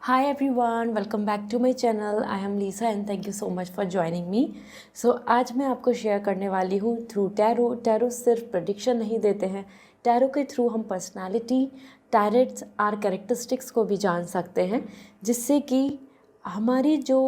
Hi everyone, welcome back to my channel. I am Lisa and thank you so much for joining me. So आज मैं आपको share करने वाली हूँ through tarot. Tarot सिर्फ prediction नहीं देते हैं, टैरो के थ्रू हम पर्सनालिटी, टैरेट्स और कैरेक्टरिस्टिक्स को भी जान सकते हैं, जिससे कि हमारी जो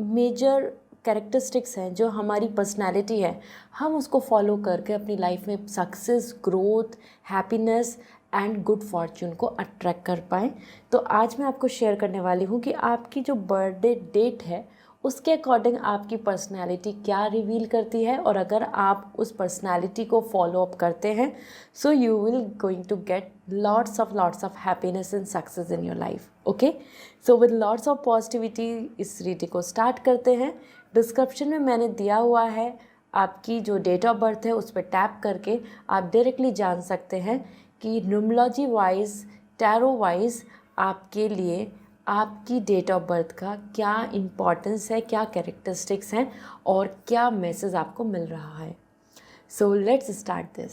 मेजर कैरेक्टरिस्टिक्स हैं, जो हमारी पर्सनालिटी है, हम उसको फॉलो करके अपनी लाइफ में success, growth, happiness and good Fortune को अट्रैक्ट कर पाएँ। तो आज मैं आपको शेयर करने वाली हूँ कि आपकी जो बर्थडे डेट है उसके अकॉर्डिंग आपकी पर्सनैलिटी क्या रिवील करती है, और अगर आप उस पर्सनैलिटी को फॉलो अप करते हैं so you will going to get lots of happiness and success in your life. Okay, so with lots of positivity इस रीडिंग को स्टार्ट करते हैं। डिस्क्रिप्शन में मैंने दिया हुआ है, आपकी जो डेट ऑफ बर्थ है उस पर टैप करके आप डायरेक्टली जान सकते हैं कि न्यूमरोलॉजी वाइज, टैरो वाइज आपके लिए आपकी डेट ऑफ बर्थ का क्या इम्पोर्टेंस है, क्या कैरेक्टरिस्टिक्स हैं और क्या मैसेज आपको मिल रहा है। So let's start this.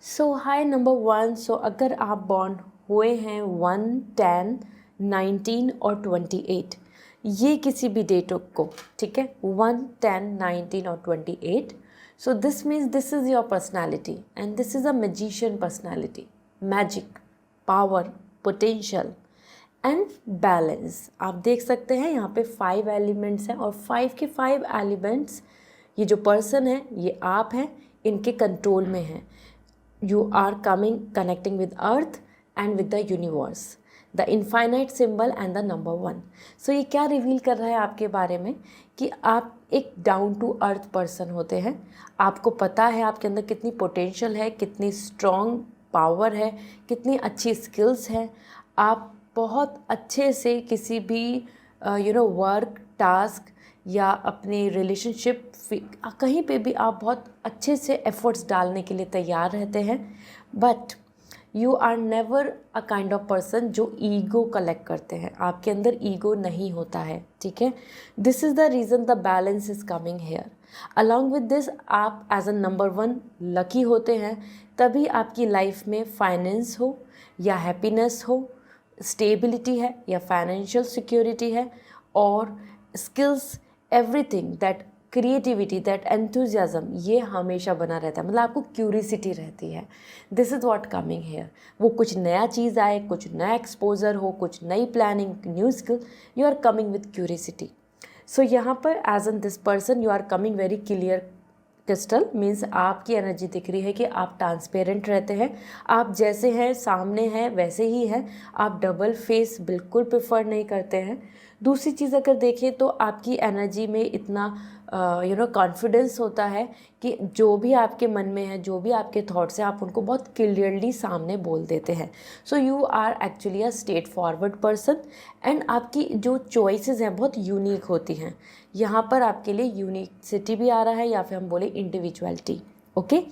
So hi number 1। सो अगर आप बॉर्न हुए हैं 1, 10, 19 और 28, ये किसी भी डेट को, ठीक है, 1, 10, 19 और 28, so this means this is your personality and this is a magician personality, magic, power, potential and balance। आप देख सकते हैं यहाँ पे 5 एलिमेंट्स हैं और 5 के 5 एलिमेंट्स, ये जो पर्सन है ये आप हैं, इनके कंट्रोल में हैं। You are coming connecting with earth and with the universe, the infinite symbol and the number 1। So ये क्या रिवील कर रहा है आपके बारे में कि आप एक डाउन टू अर्थ पर्सन होते हैं। आपको पता है आपके अंदर कितनी पोटेंशियल है, कितनी स्ट्रॉन्ग पावर है, कितनी अच्छी स्किल्स हैं। आप बहुत अच्छे से किसी भी वर्क, टास्क या अपनी रिलेशनशिप, कहीं पे भी आप बहुत अच्छे से एफर्ट्स डालने के लिए तैयार रहते हैं। But you are never a kind of person जो ईगो कलेक्ट करते हैं। आपके अंदर ईगो नहीं होता है, ठीक है। This is the reason the balance is coming here. Along with this आप एज अ नंबर 1 लकी होते हैं, तभी आपकी लाइफ में फाइनेंस हो या हैप्पीनेस हो, स्टेबिलिटी है या फाइनेंशियल सिक्योरिटी है, और skills, everything, that creativity, that enthusiasm, ये हमेशा बना रहता है। मतलब आपको क्यूरिसिटी रहती है। This is what coming here. वो कुछ नया चीज़ आए, कुछ नया एक्सपोजर हो, कुछ नई planning, new skill, you are coming with curiosity. So यहाँ पर as an this person you are coming very clear crystal, means आपकी एनर्जी दिख रही है कि आप ट्रांसपेरेंट रहते हैं, आप जैसे हैं सामने हैं वैसे ही हैं, आप डबल फेस बिल्कुल प्रेफर नहीं करते हैं। दूसरी चीज़ अगर देखें तो आपकी एनर्जी में इतना कॉन्फिडेंस होता है कि जो भी आपके मन में है, जो भी आपके थॉट्स हैं, आप उनको बहुत क्लियरली सामने बोल देते हैं। So you are actually a straightforward person and आपकी जो चॉइसेस हैं बहुत यूनिक होती हैं। यहाँ पर आपके लिए यूनिकसिटी भी आ रहा है या फिर हम बोले individuality. Okay,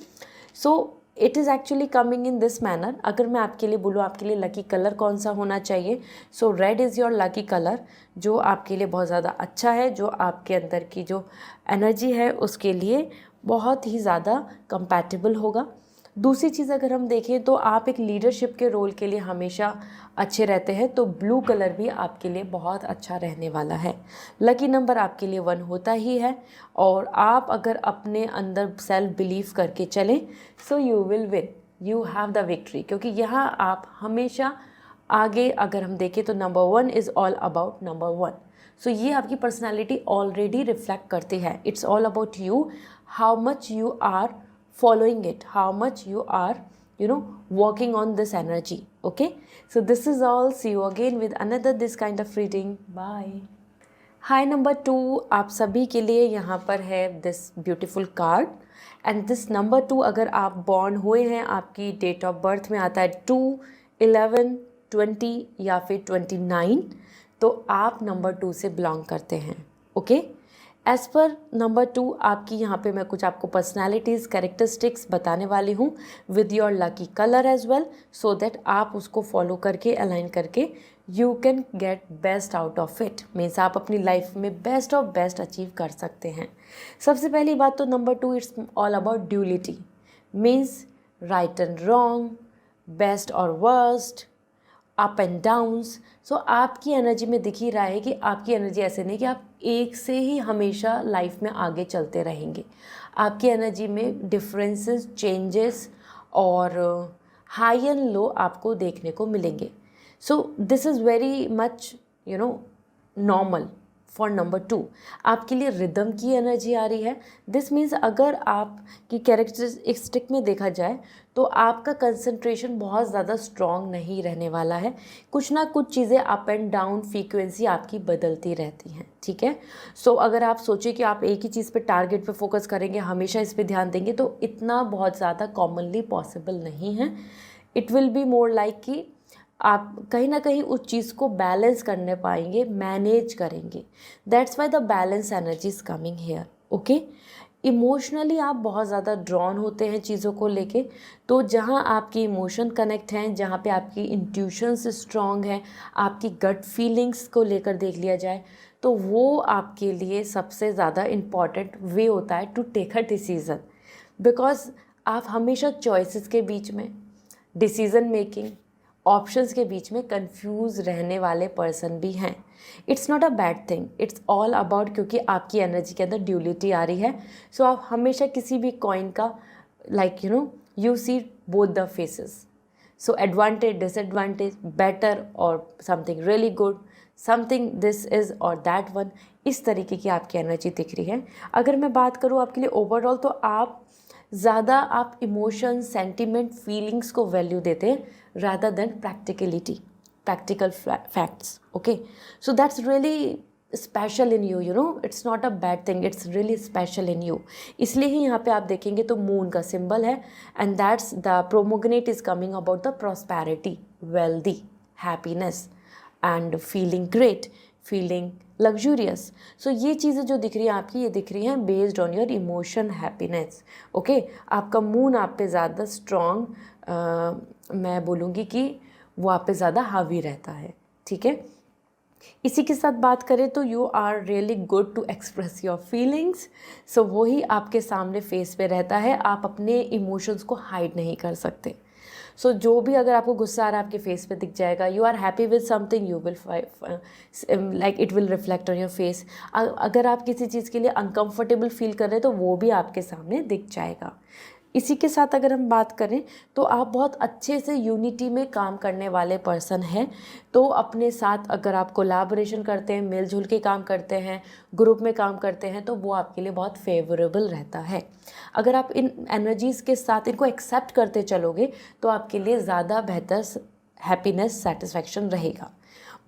so it is actually coming in this manner. अगर मैं आपके लिए बोलूँ आपके लिए लकी कलर कौन सा होना चाहिए, so red is your lucky colour, जो आपके लिए बहुत ज़्यादा अच्छा है, जो आपके अंदर की जो एनर्जी है उसके लिए बहुत ही ज़्यादा कंपैटिबल होगा। दूसरी चीज़ अगर हम देखें तो आप एक लीडरशिप के रोल के लिए हमेशा अच्छे रहते हैं, तो ब्लू कलर भी आपके लिए बहुत अच्छा रहने वाला है। लकी नंबर आपके लिए 1 होता ही है, और आप अगर अपने अंदर सेल्फ बिलीव करके चलें so you will win, you have the victory, क्योंकि यहाँ आप हमेशा आगे अगर हम देखें तो number 1 is all about number 1। So ये आपकी पर्सनैलिटी ऑलरेडी रिफ्लेक्ट करती है। It's all about you, how much you are following it, how much you are working on this energy. Okay, so this is all. See you again with another this kind of reading. Bye. Hi number 2, आप सभी के लिए यहाँ पर है this beautiful card and this number 2, अगर आप born हुए हैं, आपकी date of birth में आता है 2, 11, 20 या फिर 29, तो आप नंबर 2 से बिलोंग करते हैं। ओके, एज़ पर नंबर 2 आपकी यहाँ पे मैं कुछ आपको पर्सनालिटीज़, कैरेक्टरिस्टिक्स बताने वाली हूँ with your lucky colour as well, so that आप उसको फॉलो करके, अलाइन करके you can get best out of it. Means आप अपनी लाइफ में बेस्ट ऑफ बेस्ट अचीव कर सकते हैं। सबसे पहली बात तो number 2, it's all about duality, means right and wrong, best और वर्स्ट, अप एंड डाउन्स। सो आपकी एनर्जी में दिख ही रहा है कि आपकी एनर्जी ऐसे नहीं कि आप एक से ही हमेशा लाइफ में आगे चलते रहेंगे। आपकी एनर्जी में डिफरेंसेस, चेंजेस और हाई एंड लो आपको देखने को मिलेंगे। सो this is very much normal. For number 2, आपके लिए रिदम की एनर्जी आ रही है। दिस मीन्स अगर आपकी कैरेक्टरिस्टिक में देखा जाए तो आपका कंसंट्रेशन बहुत ज़्यादा स्ट्रॉन्ग नहीं रहने वाला है। कुछ ना कुछ चीज़ें अप एंड डाउन फ्रीक्वेंसी आपकी बदलती रहती हैं, ठीक है। सो अगर आप सोचें कि आप एक ही चीज़ पे टारगेट पे फोकस करेंगे, हमेशा इस पे ध्यान देंगे, तो इतना बहुत ज़्यादा कॉमनली पॉसिबल नहीं है। It will be more like कि आप कहीं ना कहीं उस चीज़ को बैलेंस करने पाएंगे, मैनेज करेंगे। That's why the balance energy is coming here, okay. Emotionally आप बहुत ज़्यादा ड्रॉन होते हैं चीज़ों को लेके, तो जहाँ आपकी इमोशन कनेक्ट हैं, जहाँ पे आपकी इंट्यूशंस स्ट्रॉन्ग है, आपकी गट फीलिंग्स को लेकर देख लिया जाए, तो वो आपके लिए सबसे ज़्यादा इम्पॉर्टेंट वे होता है to take a decision. Because आप हमेशा चॉइसेस के बीच में, डिसीज़न मेकिंग, ऑप्शंस के बीच में कंफ्यूज रहने वाले पर्सन भी हैं। It's not a bad thing, it's all about, क्योंकि आपकी एनर्जी के अंदर ड्यूलिटी आ रही है। सो आप हमेशा किसी भी कॉइन का you see both the faces. So advantage, disadvantage, better और something really good, something this is और दैट वन, इस तरीके की आपकी एनर्जी दिख रही है। अगर मैं बात करूँ आपके लिए ओवरऑल, तो आप इमोशन, सेंटिमेंट, फीलिंग्स को वैल्यू देते हैं rather than practical facts, okay? So that's really special in you, it's not a bad thing, it's really special in you. इसलिए ही यहाँ पे आप देखेंगे तो मून का सिंबल है, and that's the pomegranate is coming about the prosperity, wealthy, happiness and feeling great, feeling luxurious. So ये चीज़ें जो दिख रही हैं आपकी, ये दिख रही हैं based on your emotion, happiness, okay. आपका मून आप पे ज़्यादा स्ट्रॉन्ग, मैं बोलूँगी कि वो आप पे ज़्यादा हावी रहता है, ठीक है। इसी के साथ बात करें तो you are really good to express your feelings. So वही आपके सामने फेस पे रहता है, आप अपने इमोशंस को हाइड नहीं कर सकते। सो जो भी अगर आपको गुस्सा आ रहा है आपके फेस पे दिख जाएगा। You are happy with something, you will like it will reflect on your face. अगर आप किसी चीज़ के लिए अनकंफर्टेबल फील कर रहे हैं तो वो भी आपके सामने दिख जाएगा। इसी के साथ अगर हम बात करें तो आप बहुत अच्छे से यूनिटी में काम करने वाले पर्सन हैं। तो अपने साथ अगर आप कोलैबोरेशन करते हैं, मिलजुल के काम करते हैं, ग्रुप में काम करते हैं, तो वो आपके लिए बहुत फेवरेबल रहता है। अगर आप इन एनर्जीज़ के साथ इनको एक्सेप्ट करते चलोगे तो आपके लिए ज़्यादा बेहतर हैप्पीनेस, सेटिस्फैक्शन रहेगा।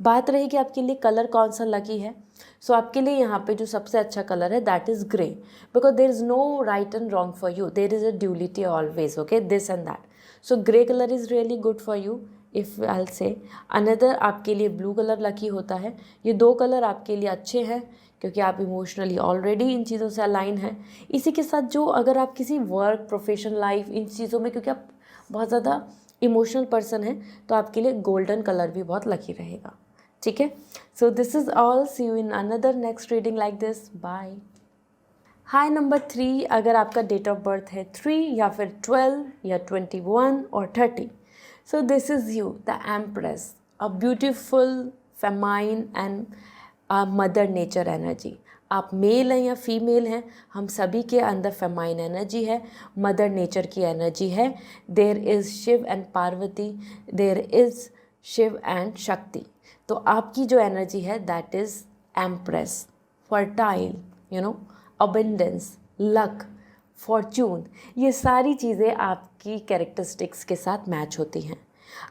बात रही कि आपके लिए कलर कौन सा लकी है। सो आपके लिए यहाँ पे जो सबसे अच्छा कलर है that is grey, because there is no right and wrong for you, there is a duality always, okay, this and that. So grey colour is really good for you. If I say another, आपके लिए blue colour lucky होता है। ये दो colour आपके लिए अच्छे हैं क्योंकि आप इमोशनली ऑलरेडी इन चीज़ों से अलाइन हैं। इसी के साथ जो अगर आप किसी वर्क, प्रोफेशनल लाइफ, इन चीज़ों में, क्योंकि आप बहुत ज़्यादा इमोशनल पर्सन हैं, तो आपके लिए गोल्डन कलर भी बहुत लकी रहेगा, ठीक है। So this is all, see you in another next reading like this, bye. Hi number 3, अगर आपका डेट ऑफ बर्थ है 3 या फिर 12 या 21 और 30, so this is you, the empress, a beautiful feminine and mother nature energy. आप male हैं या फीमेल हैं, हम सभी के अंदर फेमाइन एनर्जी है, मदर नेचर की एनर्जी है। There is Shiva and Parvati, there is Shiva and Shakti. तो आपकी जो एनर्जी है that is empress, fertile, abundance, luck, fortune, ये सारी चीज़ें आपकी कैरेक्टरिस्टिक्स के साथ मैच होती हैं।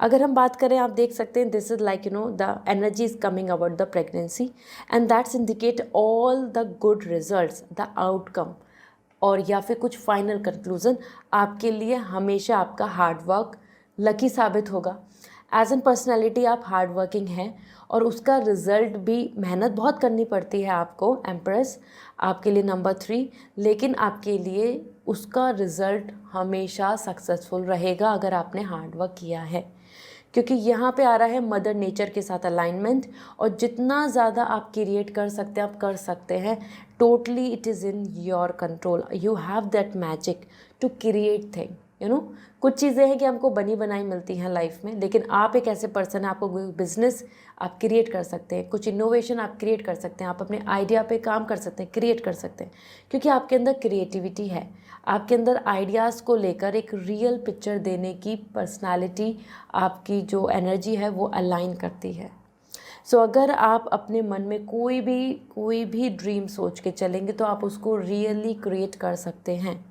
अगर हम बात करें, आप देख सकते हैं this is like the energy is coming about the pregnancy and that's indicate all the good results, the outcome, और या फिर कुछ फाइनल कंक्लूज़न आपके लिए हमेशा आपका हार्ड वर्क लकी साबित होगा। एज एन पर्सनैलिटी आप हार्ड वर्किंग हैं और उसका रिज़ल्ट भी, मेहनत बहुत करनी पड़ती है आपको एम्प्रेस, आपके लिए नंबर 3, लेकिन आपके लिए उसका रिज़ल्ट हमेशा सक्सेसफुल रहेगा अगर आपने हार्ड वर्क किया है। क्योंकि यहाँ पे आ रहा है मदर नेचर के साथ अलाइनमेंट, और जितना ज़्यादा आप क्रिएट कर सकते हैं आप कर सकते हैं। Totally it is in your control, you have that magic to create thing, कुछ चीज़ें हैं कि हमको बनी बनाई मिलती हैं लाइफ में, लेकिन आप एक ऐसे पर्सन हैं, आपको बिजनेस आप क्रिएट कर सकते हैं, कुछ इनोवेशन आप क्रिएट कर सकते हैं, आप अपने आइडिया पे काम कर सकते हैं, क्रिएट कर सकते हैं, क्योंकि आपके अंदर क्रिएटिविटी है, आपके अंदर आइडियाज़ को लेकर एक रियल पिक्चर देने की पर्सनालिटी, आपकी जो एनर्जी है वो अलाइन करती है। सो अगर आप अपने मन में कोई भी ड्रीम सोच के चलेंगे तो आप उसको रियली क्रिएट कर सकते हैं।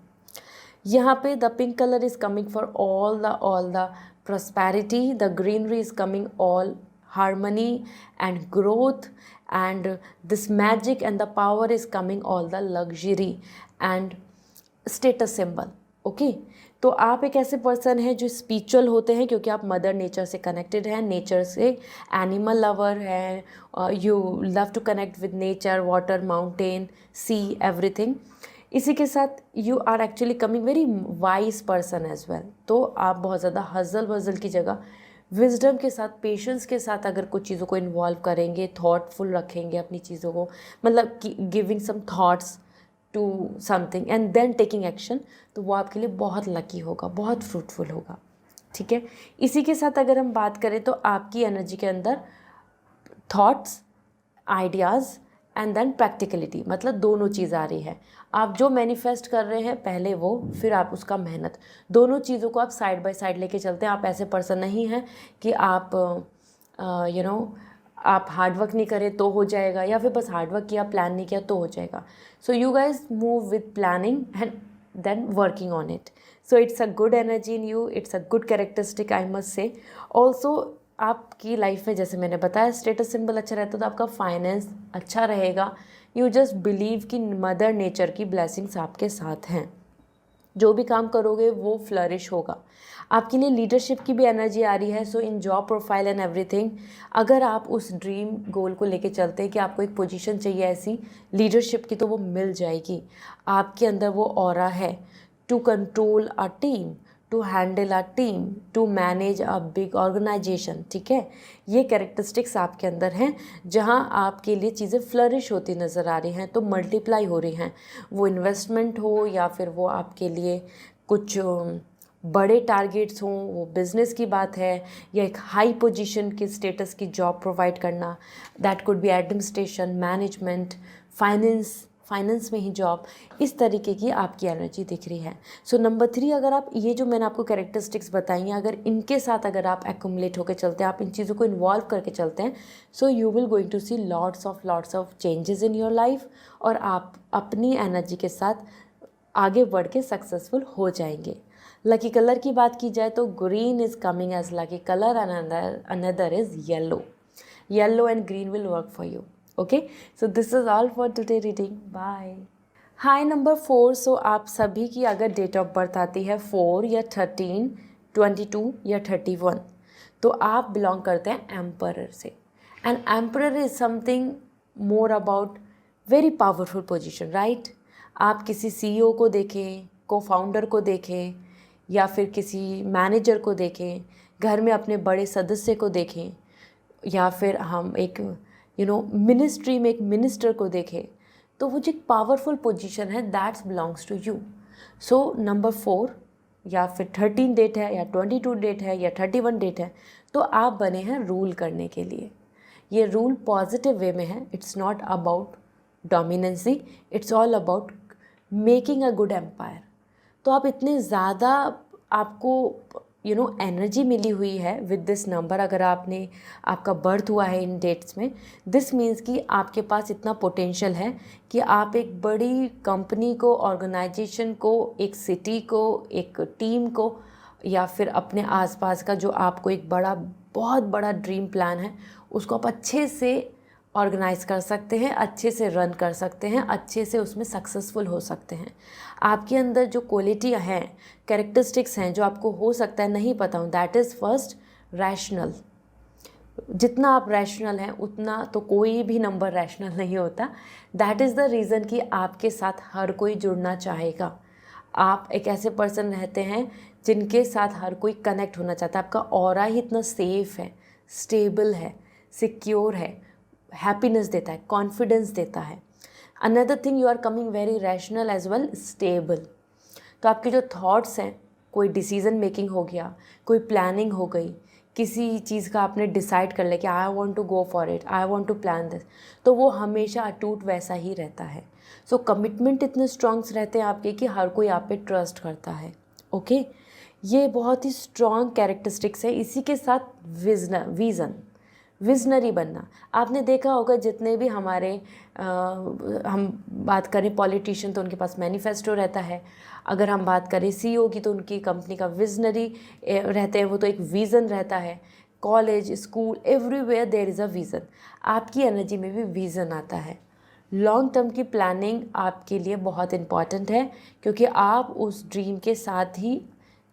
यहाँ पे the pink colour is coming for all the prosperity, the greenery is coming all harmony and growth, and this magic and the power is coming all the luxury and status symbol. Okay तो आप एक ऐसे person हैं जो spiritual होते हैं, क्योंकि आप मदर नेचर से कनेक्टेड हैं, नेचर से एनिमल लवर हैं, you love to connect with nature, water, mountain, sea, everything. इसी के साथ you are actually coming very wise person as well. तो आप बहुत ज़्यादा हजल वजल की जगह विजडम के साथ, पेशेंस के साथ अगर कुछ चीज़ों को इन्वॉल्व करेंगे, थॉटफुल रखेंगे अपनी चीज़ों को, मतलब giving some thoughts to something and then taking action, तो वो आपके लिए बहुत लकी होगा, बहुत फ्रूटफुल होगा। ठीक है, इसी के साथ अगर हम बात करें तो आपकी एनर्जी के अंदर thoughts, ideas and then practicality, मतलब दोनों चीज़ आ रही है। आप जो मैनिफेस्ट कर रहे हैं पहले वो, फिर आप उसका मेहनत, दोनों चीज़ों को आप साइड बाय साइड लेके चलते हैं। आप ऐसे पर्सन नहीं हैं कि आप आप हार्डवर्क नहीं करें तो हो जाएगा, या फिर बस हार्डवर्क किया, प्लान नहीं किया तो हो जाएगा। So you guys move with planning and then working on it. So it's a good energy in you, it's a good characteristic I must say. Also आपकी लाइफ में जैसे मैंने बताया स्टेटस सिंबल अच्छा रहता है तो आपका फाइनेंस अच्छा रहेगा। यू जस्ट बिलीव कि मदर नेचर की ब्लेसिंग्स आपके साथ हैं, जो भी काम करोगे वो फ्लरिश होगा। आपके लिए लीडरशिप की भी एनर्जी आ रही है। सो इन जॉब प्रोफाइल एंड एवरीथिंग, अगर आप उस ड्रीम गोल को लेके चलते हैं कि आपको एक पोजीशन चाहिए ऐसी लीडरशिप की, तो वो मिल जाएगी। आपके अंदर वो ऑरा है to control a team, to handle a team, to manage a big organisation. ठीक है, ये कैरेक्टरिस्टिक्स आपके अंदर हैं, जहाँ आपके लिए चीज़ें फ्लरिश होती नज़र आ रही हैं, तो मल्टीप्लाई हो रही हैं। वो इन्वेस्टमेंट हो या फिर वो आपके लिए कुछ बड़े टारगेट्स हों, वो बिज़नेस की बात है, या एक हाई पोजीशन की स्टेटस की जॉब प्रोवाइड करना, that could be administration, management, finance में ही जॉब, इस तरीके की आपकी एनर्जी दिख रही है। सो नंबर 3, अगर आप ये जो मैंने आपको कैरेक्टरिस्टिक्स बताई हैं, अगर इनके साथ अगर आप एक्यूमुलेट होकर चलते हैं, आप इन चीज़ों को इन्वॉल्व करके चलते हैं, so you will going to see lots of changes in your life, और आप अपनी एनर्जी के साथ आगे बढ़ के सक्सेसफुल हो जाएंगे। लकी कलर की बात की जाए तो green is coming as lucky colour, another is yellow and green will work for you. Okay, so this is all for today reading. Bye. Hi number 4, so आप सभी की अगर डेट ऑफ बर्थ आती है 4 या 13, 22 या 31, तो आप बिलोंग करते हैं एम्परर से। And emperor is something more about very powerful position, right. आप किसी CEO को देखें, को फाउंडर को देखें, या फिर किसी मैनेजर को देखें, घर में अपने बड़े सदस्य को देखें, या फिर हम एक मिनिस्ट्री में एक मिनिस्टर को देखें, तो वो जो एक पावरफुल पोजीशन है that's belongs to you. So number 4 या फिर 13 डेट है, या 22 डेट है, या 31 डेट है, तो आप बने हैं रूल करने के लिए। ये रूल पॉजिटिव वे में है, it's not about dominancy, it's all about making a good empire. तो आप इतने ज़्यादा आपको एनर्जी मिली हुई है विद दिस नंबर, अगर आपका बर्थ हुआ है इन डेट्स में, दिस मीन्स कि आपके पास इतना पोटेंशियल है कि आप एक बड़ी कंपनी को, ऑर्गेनाइजेशन को, एक सिटी को, एक टीम को, या फिर अपने आसपास का जो आपको एक बहुत बड़ा ड्रीम प्लान है, उसको आप अच्छे से ऑर्गेनाइज कर सकते हैं, अच्छे से रन कर सकते हैं, अच्छे से उसमें सक्सेसफुल हो सकते हैं। आपके अंदर जो क्वालिटियाँ हैं, कैरेक्टरिस्टिक्स हैं, जो आपको हो सकता है नहीं पता हूँ, दैट इज़ फर्स्ट रैशनल। जितना आप रैशनल हैं उतना तो कोई भी नंबर रैशनल नहीं होता। दैट इज़ द रीज़न कि आपके साथ हर कोई जुड़ना चाहेगा। आप एक ऐसे पर्सन रहते हैं जिनके साथ हर कोई कनेक्ट होना चाहता है। आपका ऑरा ही इतना सेफ है, स्टेबल है, सिक्योर है, हैप्पीनेस देता है, कॉन्फिडेंस देता है। Another thing, you are coming very rational as well, stable. तो आपके जो थॉट्स हैं कोई डिसीज़न मेकिंग हो गया, कोई प्लानिंग हो गई, किसी चीज़ का आपने डिसाइड कर लिया कि I want to go for it, I want to plan this, तो वो हमेशा अटूट वैसा ही रहता है। सो कमिटमेंट इतने स्ट्रॉन्ग्स रहते हैं आपके कि हर कोई आप पे ट्रस्ट करता है। ओके, ये बहुत ही स्ट्रॉन्ग कैरेक्टरिस्टिक्स है। इसी के साथ विजनरी बनना। आपने देखा होगा जितने भी हमारे हम बात करें पॉलिटिशियन तो उनके पास मैनिफेस्टो रहता है। अगर हम बात करें सीईओ की तो उनकी कंपनी का विजनरी रहते हैं, वो तो एक विज़न रहता है। College, school, everywhere there is a vision. आपकी एनर्जी में भी विज़न आता है। लॉन्ग टर्म की प्लानिंग आपके लिए बहुत इम्पॉर्टेंट है, क्योंकि आप उस ड्रीम के साथ ही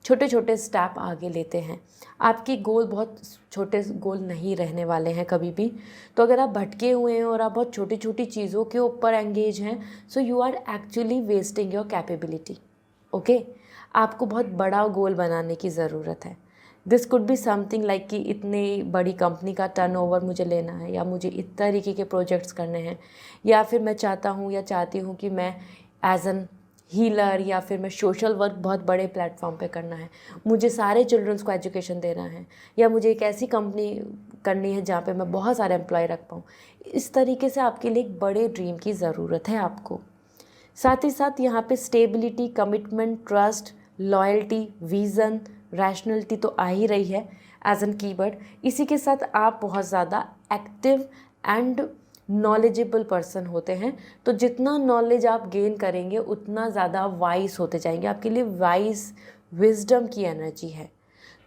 छोटे छोटे स्टेप आगे लेते हैं। आपके गोल बहुत छोटे गोल नहीं रहने वाले हैं कभी भी। तो अगर आप भटके हुए हैं और आप बहुत छोटी छोटी चीज़ों के ऊपर एंगेज हैं, so you are actually wasting your capability. Okay, आपको बहुत बड़ा गोल बनाने की ज़रूरत है। This could be something like कि इतनी बड़ी कंपनी का टर्नओवर मुझे लेना है, या मुझे इस तरीके के प्रोजेक्ट्स करने हैं, या फिर मैं चाहता हूँ या चाहती हूँ कि मैं एज एन हीलर या फिर मैं सोशल वर्क बहुत बड़े प्लेटफॉर्म पे करना है, मुझे सारे चिल्ड्रंस को एजुकेशन देना है, या मुझे एक ऐसी कंपनी करनी है जहाँ पे मैं बहुत सारे एम्प्लॉय रख पाऊँ। इस तरीके से आपके लिए एक बड़े ड्रीम की ज़रूरत है आपको। साथ ही साथ यहाँ पे stability, commitment, trust, loyalty, vision, rationality तो आ ही रही है एज एन कीवर्ड। इसी के साथ आप बहुत ज़्यादा एक्टिव एंड नॉलेजेबल पर्सन होते हैं। तो जितना नॉलेज आप गेन करेंगे उतना ज़्यादा वाइज होते जाएंगे। आपके लिए वाइज विजडम की एनर्जी है।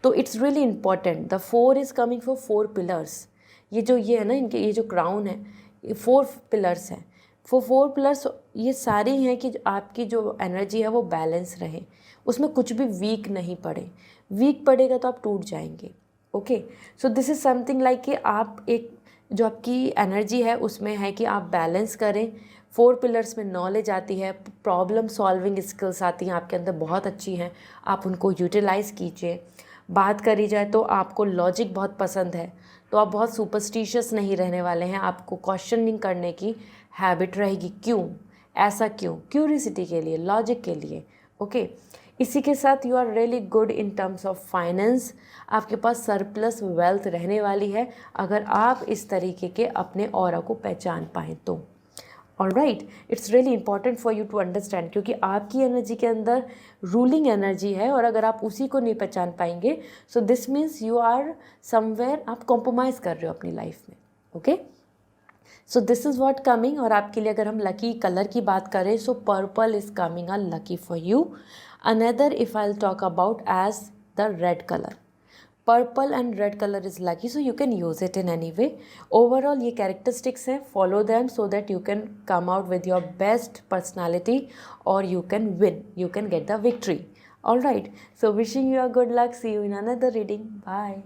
तो it's really important. The 4 is coming for 4 pillars. ये है ना, इनके ये जो क्राउन है, ये 4 पिलर्स हैं। 4 पिलर्स ये सारे हैं कि आपकी जो एनर्जी है वो बैलेंस रहे, उसमें कुछ भी वीक नहीं पड़े। वीक पड़ेगा तो आप टूट जाएंगे। Okay, so this is something like कि आप एक जो आपकी एनर्जी है उसमें है कि आप बैलेंस करें। 4 पिलर्स में नॉलेज आती है, प्रॉब्लम सॉल्विंग स्किल्स आती हैं आपके अंदर, बहुत अच्छी हैं, आप उनको यूटिलाइज़ कीजिए। बात करी जाए तो आपको लॉजिक बहुत पसंद है, तो आप बहुत सुपरस्टिशियस नहीं रहने वाले हैं। आपको क्वेश्चनिंग करने की हैबिट रहेगी, क्यों ऐसा, क्यों, क्यूरियोसिटी के लिए, लॉजिक के लिए। ओके, इसी के साथ you are really good in terms of finance. आपके पास सरप्लस वेल्थ रहने वाली है अगर आप इस तरीके के अपने ऑरा को पहचान पाएँ तो। Alright, it's really important for you to understand, क्योंकि आपकी एनर्जी के अंदर रूलिंग एनर्जी है, और अगर आप उसी को नहीं पहचान पाएंगे so this means you are somewhere, आप कॉम्प्रोमाइज़ कर रहे हो अपनी लाइफ में। Okay, so this is what coming. और आपके लिए अगर हम लकी कलर की बात करें so purple is coming a lucky for you. Another if I talk about as the red colour, purple and red colour is lucky, so you can use it in any way. Overall ये characteristics हैं, follow them so that you can come out with your best personality और you can win, you can get the victory. Alright, so wishing you a good luck. See you in another reading. Bye.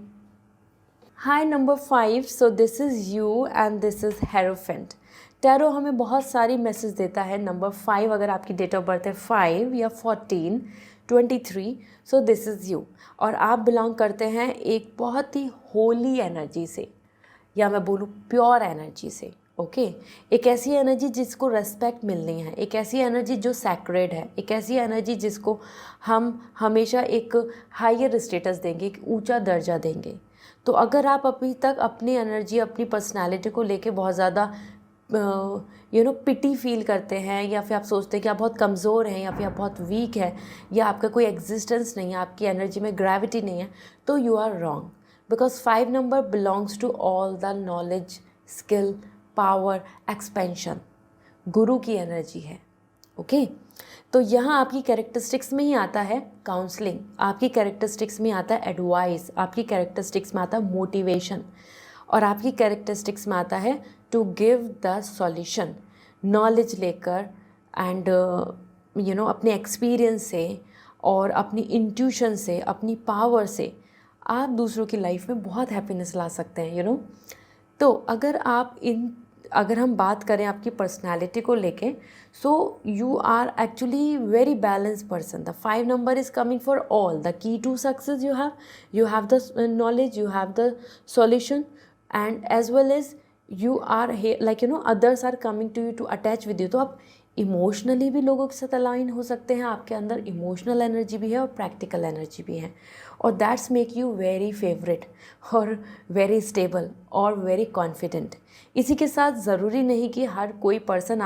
Hi, number 5. So this is you and this is Hierophant. Tarot हमें बहुत सारी message देता है। Number 5, अगर आपकी date of birth है 5 या 14, 23, सो this is you. और आप बिलोंग करते हैं एक बहुत ही होली एनर्जी से, या मैं बोलूँ प्योर एनर्जी से। ओके, एक ऐसी एनर्जी जिसको रेस्पेक्ट मिलनी है, एक ऐसी एनर्जी जो सैक्रेड है, एक ऐसी एनर्जी जिसको हम हमेशा एक हायर स्टेटस देंगे, एक ऊंचा दर्जा देंगे। तो अगर आप अभी तक अपनी एनर्जी, अपनी पर्सनालिटी को लेके बहुत ज़्यादा पिटी फील करते हैं, या फिर आप सोचते हैं कि आप बहुत कमज़ोर हैं, या फिर आप बहुत वीक है, या आपका कोई एग्जिस्टेंस नहीं है, आपकी एनर्जी में ग्रेविटी नहीं है, तो you are wrong. Because 5 number belongs to all the knowledge, skill, power, expansion, guru की एनर्जी है। ओके, तो यहाँ आपकी कैरेक्टरिस्टिक्स में ही आता है काउंसलिंग, आपकी कैरेक्टरिस्टिक्स में आता है एडवाइस, आपकी कैरेक्टरिस्टिक्स में आता है मोटिवेशन, और आपकी कैरेक्टरिस्टिक्स में आता है to give the solution, knowledge लेकर एंड अपने एक्सपीरियंस से और अपनी इंट्यूशन से, अपनी पावर से आप दूसरों की लाइफ में बहुत हैप्पीनेस ला सकते हैं। तो अगर हम बात करें आपकी पर्सनालिटी को लेके, so you are actually very balance person. The 5 number is coming for all the key to success. You have the knowledge, you have the solution, and as well as you are here, like others are coming to you to attach with you। तो आप emotionally भी लोगों के साथ align हो सकते हैं, आपके अंदर इमोशनल एनर्जी भी है और प्रैक्टिकल एनर्जी भी है, और that's make you very favourite और वेरी स्टेबल और वेरी कॉन्फिडेंट। इसी के साथ ज़रूरी नहीं कि हर कोई पर्सन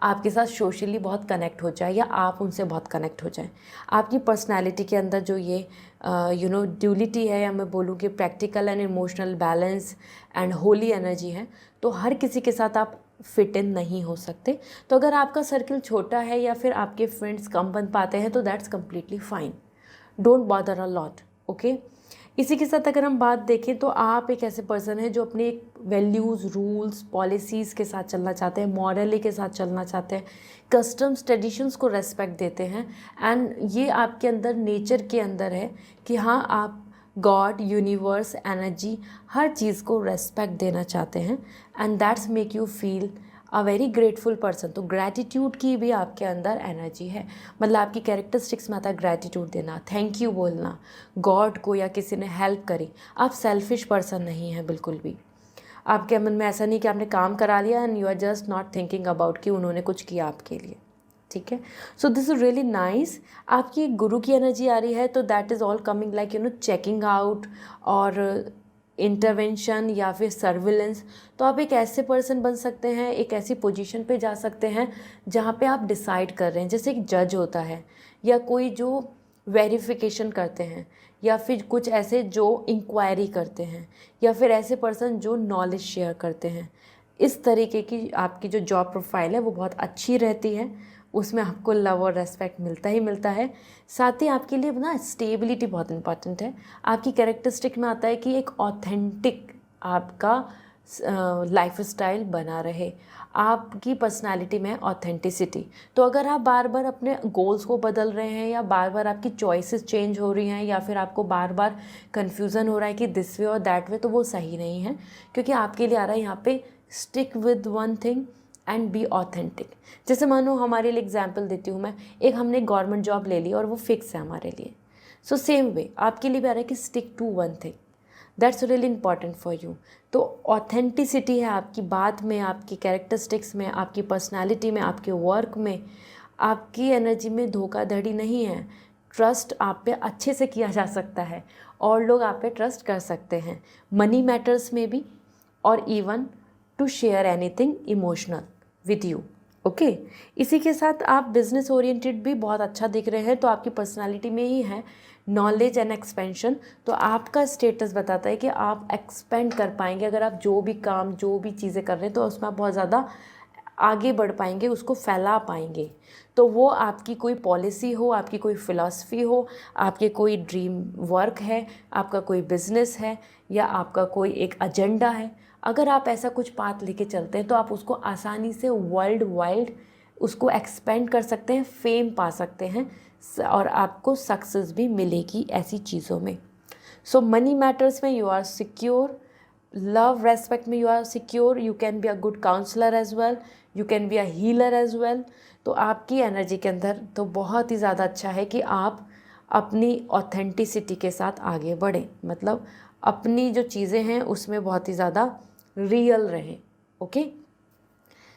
आपके साथ सोशली बहुत कनेक्ट हो जाए या आप उनसे बहुत कनेक्ट हो जाएं। आपकी पर्सनालिटी के अंदर जो ये ड्यूलिटी है, या मैं बोलूँ कि practical and emotional balance and Holi energy है, तो हर किसी के साथ आप फिट इन नहीं हो सकते। तो अगर आपका सर्कल छोटा है या फिर आपके फ्रेंड्स कम बन पाते हैं तो that's completely fine, don't bother a lot, okay. इसी के साथ अगर हम बात देखें तो आप एक ऐसे पर्सन हैं जो अपने वैल्यूज़, रूल्स, पॉलिसीज़ के साथ चलना चाहते हैं, मॉरली के साथ चलना चाहते हैं, कस्टम्स, ट्रेडिशंस को रेस्पेक्ट देते हैं, एंड ये आपके अंदर नेचर के अंदर है कि हाँ, आप गॉड, यूनिवर्स, एनर्जी, हर चीज़ को रेस्पेक्ट देना चाहते हैं, and that's make you feel a very grateful person. तो ग्रैटिट्यूड की भी आपके अंदर एनर्जी है, मतलब आपकी कैरेक्टरिस्टिक्स में आता है ग्रैटिट्यूड देना, थैंक यू बोलना, गॉड को या किसी ने हेल्प करी। आप सेल्फिश पर्सन नहीं हैं बिल्कुल भी। आपके मन में ऐसा नहीं कि आपने काम करा लिया and you are just not thinking about कि उन्होंने कुछ किया आपके लिए, ठीक है। So this is really nice. आपकी गुरु की एनर्जी आ रही है, तो that is all coming like checking out और इंटरवेंशन या फिर सर्विलेंस। तो आप एक ऐसे पर्सन बन सकते हैं, एक ऐसी पोजीशन पे जा सकते हैं जहाँ पे आप डिसाइड कर रहे हैं, जैसे एक जज होता है या कोई जो वेरिफिकेशन करते हैं, या फिर कुछ ऐसे जो इंक्वायरी करते हैं, या फिर ऐसे पर्सन जो नॉलेज शेयर करते हैं। इस तरीके की आपकी जो जॉब प्रोफाइल है वो बहुत अच्छी रहती है, उसमें आपको लव और रेस्पेक्ट मिलता ही मिलता है। साथ ही आपके लिए ना स्टेबिलिटी बहुत इंपॉर्टेंट है। आपकी कैरेक्टरिस्टिक में आता है कि एक ऑथेंटिक आपका लाइफ स्टाइल बना रहे, आपकी पर्सनालिटी में ऑथेंटिसिटी। तो अगर आप बार बार अपने गोल्स को बदल रहे हैं, या बार बार आपकी चॉइसेस चेंज हो रही हैं, या फिर आपको बार बार कन्फ्यूज़न हो रहा है कि दिस वे और दैट वे, तो वो सही नहीं है, क्योंकि आपके लिए आ रहा है यहाँ पे stick with one thing and be authentic. जैसे मानो हमारे लिए एग्जाम्पल देती हूँ मैं, एक हमने गवर्नमेंट जॉब ले ली और वो फिक्स है हमारे लिए, सो सेम वे आपके लिए भी आ रहा है कि stick to one thing, that's really important for you. तो ऑथेंटिसिटी है आपकी बात में, आपकी कैरेक्टरिस्टिक्स में, आपकी पर्सनालिटी में, आपके वर्क में, आपकी एनर्जी में धोखाधड़ी नहीं है। ट्रस्ट आप पे अच्छे से किया जा सकता है और लोग आप पे ट्रस्ट कर सकते हैं, मनी मैटर्स में भी, और even to share anything emotional with you, okay. इसी के साथ आप बिजनेस ओरिएंटेड भी बहुत अच्छा दिख रहे हैं, तो आपकी पर्सनालिटी में ही है नॉलेज एंड एक्सपेंशन। तो आपका स्टेटस बताता है कि आप एक्सपेंड कर पाएंगे, अगर आप जो भी काम, जो भी चीज़ें कर रहे हैं तो उसमें आप बहुत ज़्यादा आगे बढ़ पाएंगे, उसको फैला पाएंगे। तो वो आपकी कोई पॉलिसी हो, आपकी कोई फ़िलासफ़ी हो, आपके कोई ड्रीम वर्क है, आपका कोई बिज़नेस है, या आपका कोई एक एजेंडा है, अगर आप ऐसा कुछ पाथ लेके चलते हैं तो आप उसको आसानी से वर्ल्ड वाइड उसको एक्सपेंड कर सकते हैं, फेम पा सकते हैं, और आपको सक्सेस भी मिलेगी ऐसी चीज़ों में। सो मनी मैटर्स में you are secure, love respect में you are secure, you can be a good counsellor as well, you can be a healer as well. तो आपकी एनर्जी के अंदर तो बहुत ही ज़्यादा अच्छा है कि आप अपनी ऑथेंटिसिटी के साथ आगे बढ़ें, मतलब अपनी जो चीज़ें हैं उसमें बहुत ही ज़्यादा रियल रहें, ओके।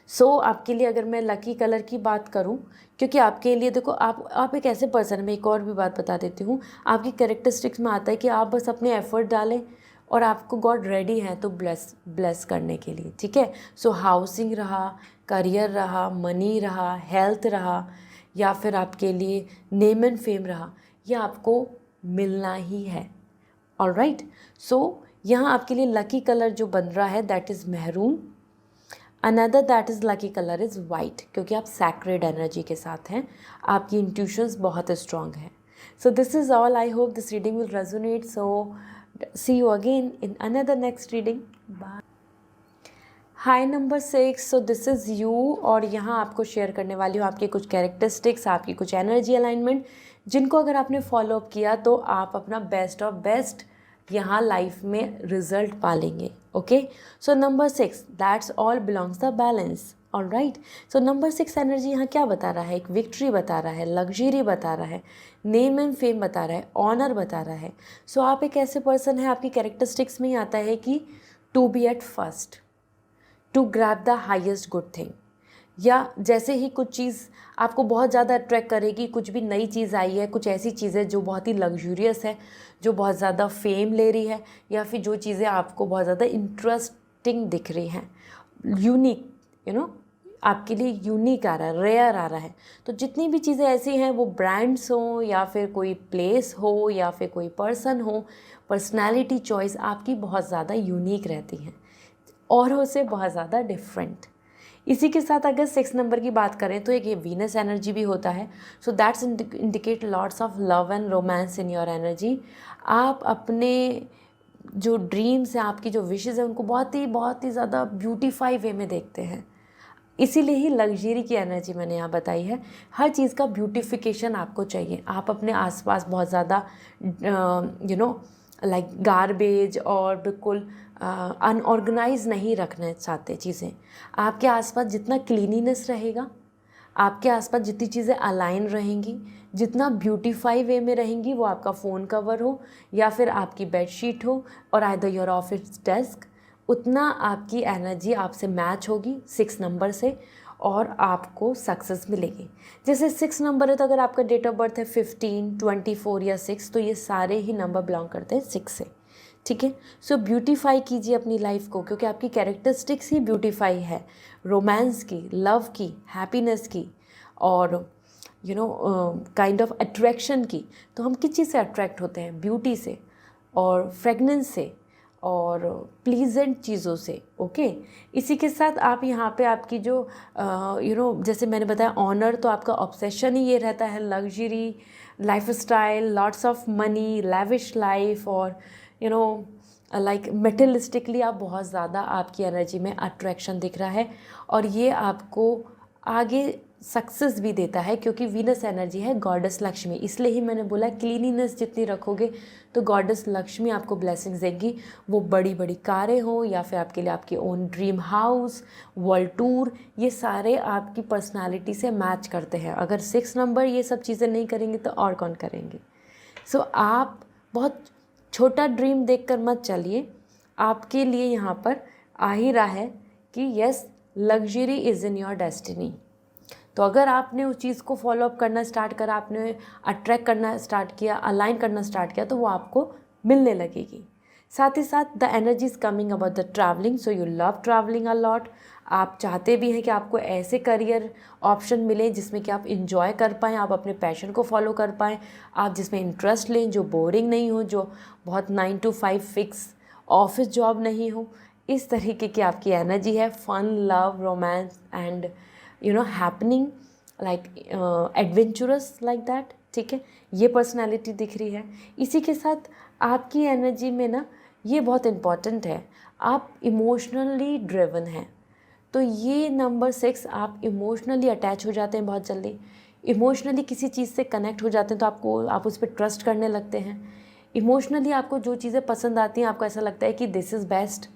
सो आपके लिए अगर मैं लकी कलर की बात करूं, क्योंकि आपके लिए देखो आप एक ऐसे पर्सन, मैं एक और भी बात बता देती हूँ, आपकी कैरेक्टरिस्टिक्स में आता है कि आप बस अपने एफर्ट डालें और आपको गॉड रेडी है तो ब्लेस करने के लिए, ठीक है। सो हाउसिंग रहा, करियर रहा, मनी रहा, हेल्थ रहा, या फिर आपके लिए नेम एंड फेम रहा, यह आपको मिलना ही है, ऑलराइट। सो यहाँ आपके लिए लकी कलर जो बन रहा है that is maroon. Another that is lucky colour is white, क्योंकि आप सैक्रेड एनर्जी के साथ हैं, आपकी इंट्यूशंस बहुत स्ट्रॉन्ग है। So this is all, I hope this reading will resonate. So see you again in another next reading, bye. Hi number 6, so this is you, और यहाँ आपको शेयर करने वाली हूँ आपके कुछ कैरेक्टरिस्टिक्स, आपकी कुछ एनर्जी अलाइनमेंट, जिनको अगर आपने फॉलो अप किया तो आप अपना बेस्ट ऑफ बेस्ट यहाँ लाइफ में रिजल्ट पालेंगे, okay. So number 6, that's all belongs the balance, all right. So number 6 energy यहाँ क्या बता रहा है, एक विक्ट्री बता रहा है, लग्जरी बता रहा है, नेम एंड फेम बता रहा है, ऑनर बता रहा है। सो आप एक ऐसे पर्सन है, आपकी कैरेक्टरिस्टिक्स में ही आता है कि to be at first, to grab the highest good thing, या जैसे ही कुछ चीज़ आपको बहुत ज़्यादा अट्रैक्ट करेगी, कुछ भी नई चीज़ आई है, कुछ ऐसी चीज़ है जो बहुत ही लग्जूरियस है, जो बहुत ज़्यादा फेम ले रही है, या फिर जो चीज़ें आपको बहुत ज़्यादा इंटरेस्टिंग दिख रही हैं, यूनिक, आपके लिए यूनिक आ रहा है, रेयर आ रहा है, तो जितनी भी चीज़ें ऐसी हैं, वो ब्रांड्स हो या फिर कोई प्लेस हो या फिर कोई पर्सन हो, पर्सनैलिटी चॉइस आपकी बहुत ज़्यादा यूनिक रहती हैं, औरों से बहुत ज़्यादा डिफरेंट। इसी के साथ अगर 6 नंबर की बात करें तो एक ये वीनस एनर्जी भी होता है। So that's indicate lots of love and romance in your energy. आप अपने जो ड्रीम्स हैं, आपकी जो विशेज़ हैं, उनको बहुत ही ज़्यादा ब्यूटीफाई वे में देखते हैं। इसीलिए ही लग्जरी की एनर्जी मैंने यहाँ बताई है। हर चीज़ का ब्यूटिफिकेशन आपको चाहिए। आप अपने आसपास बहुत ज़्यादा लाइक गार्बेज और बिल्कुल अनऑर्गेनाइज नहीं रखना चाहते चीज़ें। आपके आसपास जितना क्लीनिनेस रहेगा, आपके आसपास जितनी चीज़ें अलाइन रहेंगी, जितना ब्यूटीफाई वे में रहेंगी, वो आपका फ़ोन कवर हो या फिर आपकी बेडशीट हो और आइदर योर ऑफिस डेस्क, उतना आपकी एनर्जी आपसे मैच होगी 6 नंबर से और आपको सक्सेस मिलेगी। जैसे 6 नंबर है तो अगर आपका डेट ऑफ बर्थ है 15, 24 या 6, तो ये सारे ही नंबर बिलोंग करते हैं 6 से, ठीक है। सो ब्यूटीफाई कीजिए अपनी लाइफ को, क्योंकि आपकी कैरेक्टरिस्टिक्स ही ब्यूटीफाई है, रोमांस की, लव की, हैप्पीनेस की और काइंड ऑफ अट्रैक्शन की। तो हम किस चीज़ से अट्रैक्ट होते हैं? ब्यूटी से और फ्रेगनेंस से और प्लीजेंट चीज़ों से, ओके। इसी के साथ आप यहाँ पे आपकी जो जैसे मैंने बताया ऑनर, तो आपका ऑब्सेशन ही ये रहता है, luxury lifestyle, lots of money, lavish life और लाइक मेटेरियलिस्टिकली आप बहुत ज़्यादा, आपकी एनर्जी में अट्रैक्शन दिख रहा है और ये आपको आगे सक्सेस भी देता है, क्योंकि वीनस एनर्जी है गॉडेस लक्ष्मी। इसलिए ही मैंने बोला क्लीनिनेस जितनी रखोगे तो गॉडेस लक्ष्मी आपको ब्लेसिंग्स देगी। वो बड़ी बड़ी कारें हो या फिर आपके लिए आपके own dream house, world tour, ये सारे आपकी पर्सनालिटी से मैच करते हैं। अगर 6 नंबर ये सब चीज़ें नहीं करेंगे तो और कौन करेंगे? सो आप बहुत छोटा ड्रीम देखकर मत चलिए। आपके लिए यहाँ पर आ ही रहा है कि yes, luxury is in your destiny. तो अगर आपने उस चीज़ को फॉलो अप करना स्टार्ट करा, आपने अट्रैक्ट करना स्टार्ट किया, अलाइन करना स्टार्ट किया, तो वो आपको मिलने लगेगी। साथ ही साथ the energy is coming about the travelling, so you love travelling a lot. आप चाहते भी हैं कि आपको ऐसे करियर ऑप्शन मिले जिसमें कि आप इंजॉय कर पाएँ, आप अपने पैशन को फॉलो कर पाएँ, आप जिसमें इंटरेस्ट लें, जो बोरिंग नहीं हो, जो बहुत 9 to 5 फिक्स ऑफिस जॉब नहीं हो। इस तरीके की आपकी एनर्जी है, fun, love, romance and happening, like adventurous like that, ठीक है। ये पर्सनालिटी दिख रही है। इसी के साथ आपकी एनर्जी में ना, ये बहुत इम्पॉर्टेंट है, आप इमोशनली ड्रिवन हैं। तो ये नंबर 6, आप इमोशनली अटैच हो जाते हैं बहुत जल्दी, इमोशनली किसी चीज़ से कनेक्ट हो जाते हैं, तो आप उस पर ट्रस्ट करने लगते हैं। इमोशनली आपको जो चीज़ें पसंद आती हैं, आपको ऐसा लगता है कि this is best.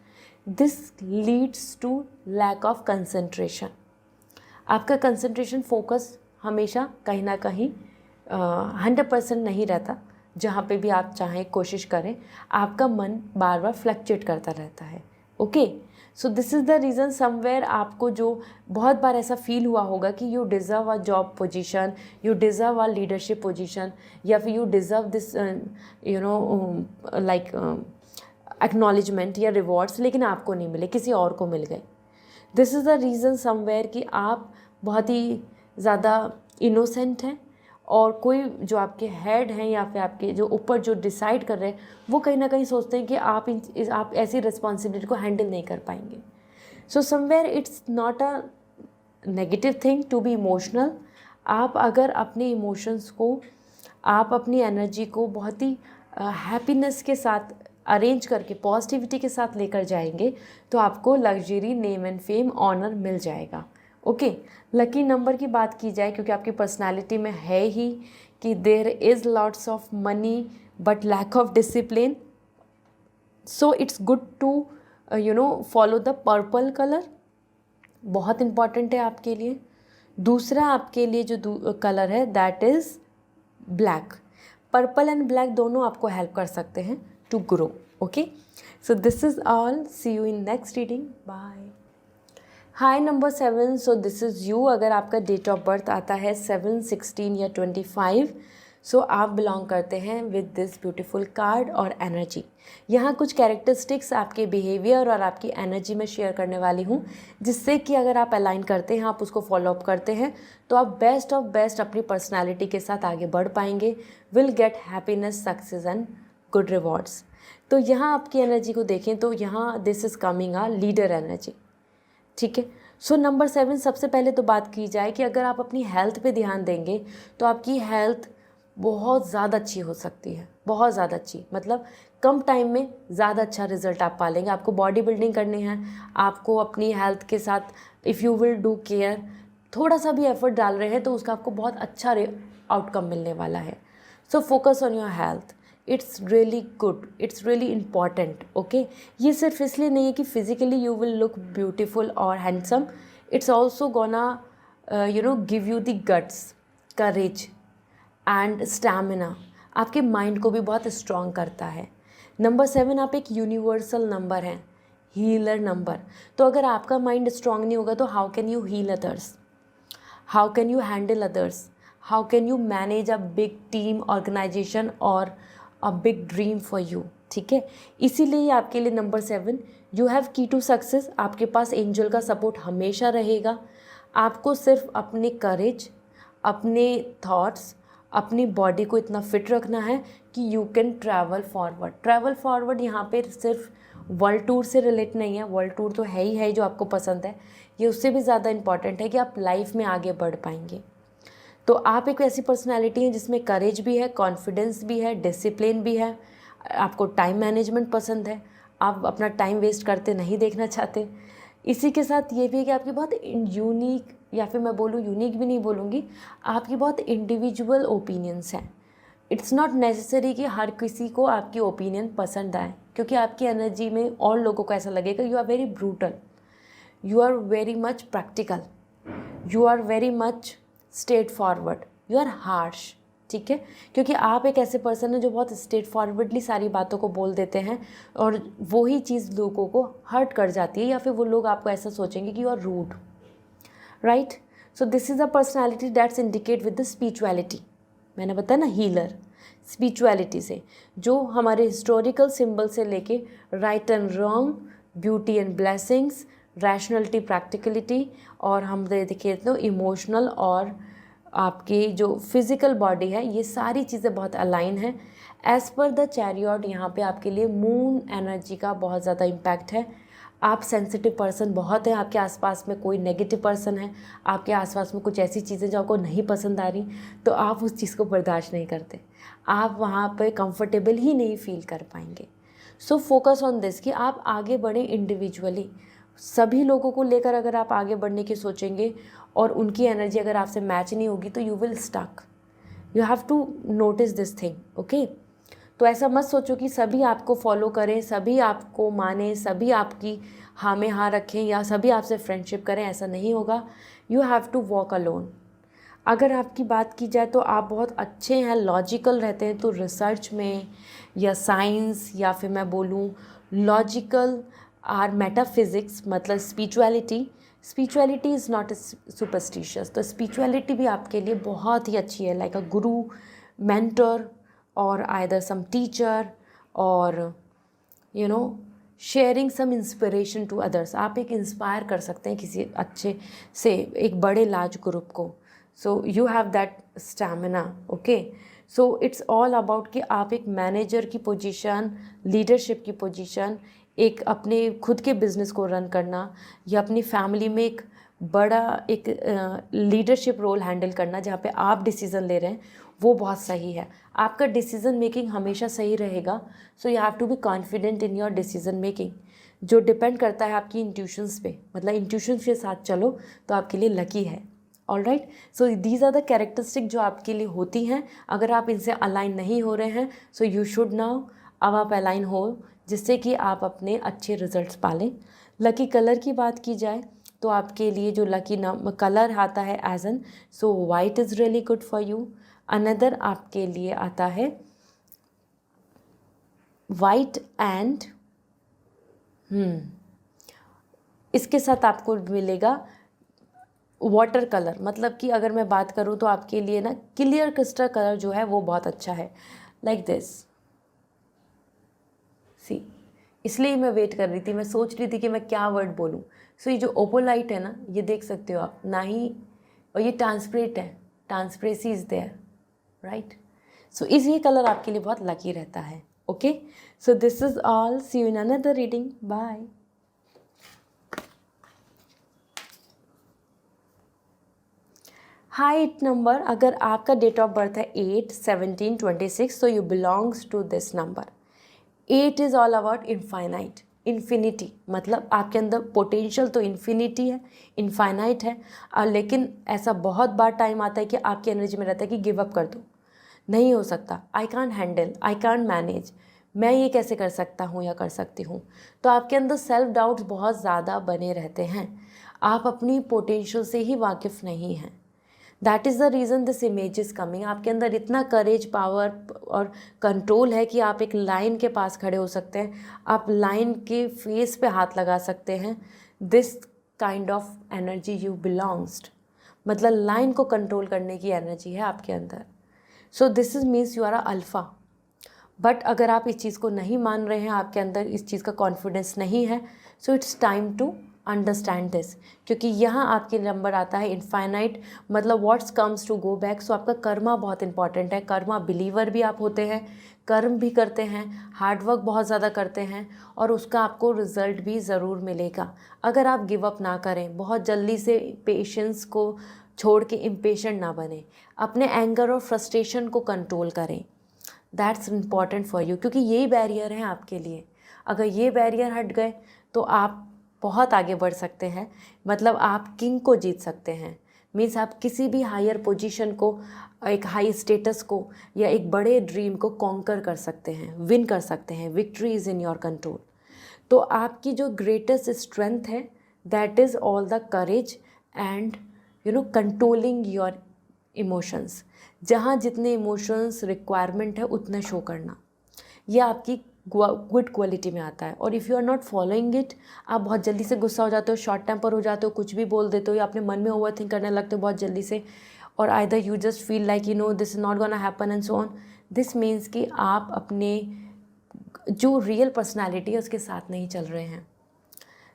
This leads to lack of concentration. आपका कंसंट्रेशन फोकस हमेशा कहीं ना कहीं 100% नहीं रहता। जहाँ पे भी आप चाहें, कोशिश करें, आपका मन बार बार फ्लक्चुएट करता रहता है, okay. So this is the reason somewhere आपको जो बहुत बार ऐसा फील हुआ होगा कि you deserve a job position, you deserve a leadership position, या फिर you deserve this like acknowledgement या रिवॉर्ड्स, लेकिन आपको नहीं मिले, किसी और को मिल गए। This is the reason somewhere कि आप बहुत ही ज़्यादा इनोसेंट हैं और कोई जो आपके हेड हैं या फिर आपके जो ऊपर जो डिसाइड कर रहे हैं, वो कहीं ना कहीं सोचते हैं कि आप ऐसी रिस्पॉन्सिबिलिटी को हैंडल नहीं कर पाएंगे। So somewhere it's not a negative thing to be emotional. आप अगर अपने इमोशंस को, आप अपनी एनर्जी को बहुत ही हैप्पीनेस के साथ अरेंज करके, पॉजिटिविटी के साथ लेकर जाएंगे, तो आपको luxury, name and fame, honour मिल जाएगा, ओके। लकी नंबर की बात की जाए, क्योंकि आपकी पर्सनालिटी में है ही कि there is lots of money but lack of discipline, so it's good to follow the purple colour. बहुत इम्पॉर्टेंट है आपके लिए। दूसरा आपके लिए जो कलर है that is black. Purple and black दोनों आपको हेल्प कर सकते हैं to grow, okay. So this is all, see you in next reading, bye. Hi number 7, so this is you. अगर आपका डेट ऑफ बर्थ आता है 7, 16 या 25, सो आप बिलोंग करते हैं विद दिस ब्यूटीफुल कार्ड और एनर्जी। यहाँ कुछ कैरेक्टरिस्टिक्स आपके बिहेवियर और आपकी एनर्जी में शेयर करने वाली हूँ, जिससे कि अगर आप अलाइन करते हैं, आप उसको फॉलो अप करते हैं, तो आप बेस्ट ऑफ बेस्ट अपनी पर्सनैलिटी के साथ आगे बढ़ पाएंगे, will get happiness, success and good rewards. तो यहाँ आपकी एनर्जी को देखें तो यहाँ this is coming a leader energy. ठीक है। सो नंबर 7, सबसे पहले तो बात की जाए कि अगर आप अपनी हेल्थ पे ध्यान देंगे तो आपकी हेल्थ बहुत ज़्यादा अच्छी हो सकती है, बहुत ज़्यादा अच्छी, मतलब कम टाइम में ज़्यादा अच्छा रिजल्ट आप पालेंगे। आपको बॉडी बिल्डिंग करनी है, आपको अपनी हेल्थ के साथ if you will do care, थोड़ा सा भी एफर्ट डाल रहे हैं तो उसका आपको बहुत अच्छा आउटकम मिलने वाला है। So focus on your health, it's really good, it's really important. Okay, ये सिर्फ इसलिए नहीं है कि physically you will look beautiful और handsome, it's also gonna give you the guts, courage and stamina. आपके माइंड को भी बहुत स्ट्रॉन्ग करता है। नंबर 7, आप एक यूनिवर्सल नंबर हैं, हीलर नंबर। तो अगर आपका माइंड स्ट्रॉन्ग नहीं होगा तो how can you heal others, how can you handle others, how can you manage a big team, organisation और a big dream for you. ठीक है, इसीलिए आपके लिए number 7, you have key to success. आपके पास एंजल का सपोर्ट हमेशा रहेगा। आपको सिर्फ अपने करेज, अपने थॉट्स, अपनी बॉडी को इतना फिट रखना है कि you can travel forward. Travel forward यहाँ पे सिर्फ वर्ल्ड टूर से रिलेट नहीं है, वर्ल्ड टूर तो है ही है जो आपको पसंद है, ये उससे भी ज़्यादा इम्पॉर्टेंट है कि आप लाइफ में आगे बढ़ पाएंगे। तो आप एक ऐसी पर्सनालिटी हैं जिसमें करेज भी है, कॉन्फिडेंस भी है, डिसिप्लिन भी है, आपको टाइम मैनेजमेंट पसंद है, आप अपना टाइम वेस्ट करते नहीं देखना चाहते। इसी के साथ ये भी है कि आपकी बहुत यूनिक, या फिर मैं बोलूँ यूनिक भी नहीं बोलूँगी, आपकी बहुत इंडिविजुअल ओपिनियंस हैं। इट्स नॉट नेसेसरी कि हर किसी को आपकी ओपिनियन पसंद आए, क्योंकि आपकी एनर्जी में और लोगों को ऐसा लगेगा you are very brutal, you are very much practical, you are very much straight forward, you are harsh. ठीक है, क्योंकि आप एक ऐसे पर्सन हैं जो बहुत स्ट्रेट फॉरवर्डली सारी बातों को बोल देते हैं और वही चीज़ लोगों को हर्ट कर जाती है, या फिर वो लोग आपको ऐसा सोचेंगे कि you are rude, right. So this is a personality that's indicate with the spirituality. मैंने बताया ना, हीलर स्पिरिचुअलिटी से, जो हमारे हिस्टोरिकल सिंबल से लेके right and wrong, beauty and blessings, rationality, practicality, और हम देखिए तो इमोशनल और आपकी जो फिज़िकल बॉडी है, ये सारी चीज़ें बहुत अलाइन हैं। एज़ पर द चैरियट, यहाँ पे आपके लिए मून एनर्जी का बहुत ज़्यादा इम्पैक्ट है। आप सेंसिटिव पर्सन बहुत हैं, आपके आसपास में कोई नेगेटिव पर्सन है, आपके आसपास में कुछ ऐसी चीज़ें जो आपको नहीं पसंद आ रही, तो आप उस चीज़ को बर्दाश्त नहीं करते, आप वहाँ पे कंफर्टेबल ही नहीं फील कर पाएंगे। सो फोकस ऑन दिस कि आप आगे बढ़ें इंडिविजुअली। सभी लोगों को लेकर अगर आप आगे बढ़ने की सोचेंगे और उनकी एनर्जी अगर आपसे मैच नहीं होगी तो you will stuck. You have to notice this thing, okay. तो ऐसा मत सोचो कि सभी आपको फॉलो करें, सभी आपको माने, सभी आपकी हाँ में हाँ रखें या सभी आपसे फ्रेंडशिप करें, ऐसा नहीं होगा। You have to walk alone. अगर आपकी बात की जाए तो आप बहुत अच्छे हैं, लॉजिकल रहते हैं, तो रिसर्च में या साइंस, या फिर मैं बोलूँ लॉजिकल आर मेटाफिज़िक्स, मतलब स्पिरिचुअलिटी इज़ नॉट सुपरस्टिशियस। तो स्पिरिचुअलिटी भी आपके लिए बहुत ही अच्छी है, लाइक अ गुरु, मेंटर और आइदर सम टीचर, और you know sharing some inspiration to others. आप एक इंस्पायर कर सकते हैं किसी अच्छे से एक बड़े लार्ज ग्रुप को। सो you have that stamina, okay. So it's all about कि आप एक मैनेजर की पोजीशन, लीडरशिप की पोजीशन, एक अपने खुद के बिजनेस को रन करना या अपनी फैमिली में एक बड़ा एक लीडरशिप रोल हैंडल करना जहाँ पे आप डिसीज़न ले रहे हैं, वो बहुत सही है। आपका डिसीज़न मेकिंग हमेशा सही रहेगा। So you have to be confident in your decision making, जो डिपेंड करता है आपकी इंट्यूशंस पे, मतलब इंट्यूशंस के साथ चलो तो आपके लिए लकी है। All right, so these are the characteristic जो आपके लिए होती हैं। अगर आप इनसे अलाइन नहीं हो रहे हैं सो यू शुड नाउ, अब आप अलाइन हो, जिससे कि आप अपने अच्छे रिजल्ट्स पालें। लकी कलर की बात की जाए तो आपके लिए जो लकी कलर आता है as an, so white is really good for you. Another आपके लिए आता है वाइट एंड इसके साथ आपको मिलेगा वाटर कलर, मतलब कि अगर मैं बात करूँ तो आपके लिए ना क्लियर क्रिस्टल कलर जो है वो बहुत अच्छा है, लाइक दिस सी। इसलिए मैं वेट कर रही थी, मैं सोच रही थी कि मैं क्या वर्ड बोलूँ। सो ये जो ओपोलाइट है ना, ये देख सकते हो आप ना ही, और ये ट्रांसपेरेंट है, transparency is there, right. So इस ये कलर आपके लिए बहुत लकी रहता है। Okay, so this is all, see you in another reading, bye. Eight number, अगर आपका डेट ऑफ बर्थ है 8/17/26, तो you belongs to this number. 8 is all about infinite, infinity, मतलब आपके अंदर पोटेंशियल तो इन्फिनिटी है, इनफाइनाइट है, लेकिन ऐसा बहुत बार टाइम आता है कि आपकी एनर्जी में रहता है कि गिव अप कर दो, नहीं हो सकता, I can't handle, I can't manage, मैं ये कैसे कर सकता हूँ या कर सकती हूँ। तो आपके अंदर सेल्फ डाउट्स बहुत ज़्यादा बने रहते हैं, आप अपनी पोटेंशियल से ही वाकिफ़ नहीं हैं। That is the reason this image is coming. आपके अंदर इतना करेज, पावर और कंट्रोल है कि आप एक लाइन के पास खड़े हो सकते हैं, आप लाइन के फेस पे हाथ लगा सकते हैं। This kind of energy you belongs, मतलब लाइन को कंट्रोल करने की एनर्जी है आपके अंदर। So this is means you are a alpha. But अगर आप इस चीज़ को नहीं मान रहे हैं, आपके अंदर इस चीज़ का कॉन्फिडेंस नहीं है, so it's time to understand this, क्योंकि यहाँ आपके नंबर आता है इनफाइनाइट, मतलब what's comes to go back. So आपका कर्मा बहुत इंपॉर्टेंट है, कर्मा बिलीवर भी आप होते हैं, कर्म भी करते हैं, हार्डवर्क बहुत ज़्यादा करते हैं, और उसका आपको रिजल्ट भी ज़रूर मिलेगा अगर आप गिव अप ना करें, बहुत जल्दी से पेशेंस को छोड़ के इम्पेशेंट ना बने, अपने एंगर और फ्रस्ट्रेशन को कंट्रोल करें। दैट्स इम्पॉर्टेंट फॉर यू, क्योंकि यही बैरियर हैं आपके लिए। अगर ये बैरियर हट गए तो आप बहुत आगे बढ़ सकते हैं, मतलब आप किंग को जीत सकते हैं। मीन्स आप किसी भी हायर पोजीशन को, एक हाई स्टेटस को, या एक बड़े ड्रीम को कॉन्कर कर सकते हैं, विन कर सकते हैं। Victory is in your control. तो आपकी जो ग्रेटेस्ट स्ट्रेंथ है, that is all the courage and controlling your emotions. जहाँ जितने इमोशंस रिक्वायरमेंट है उतना शो करना, यह आपकी गुड क्वालिटी में आता है। और if you are not following it, आप बहुत जल्दी से गुस्सा हो जाते हो, शॉर्ट टेम्पर हो जाते हो, कुछ भी बोल देते हो, या अपने मन में ओवर थिंक करने लगते हो बहुत जल्दी से, और either you just feel like this is not gonna happen and so on. This means कि आप अपने जो रियल पर्सनैलिटी है उसके साथ नहीं चल रहे हैं।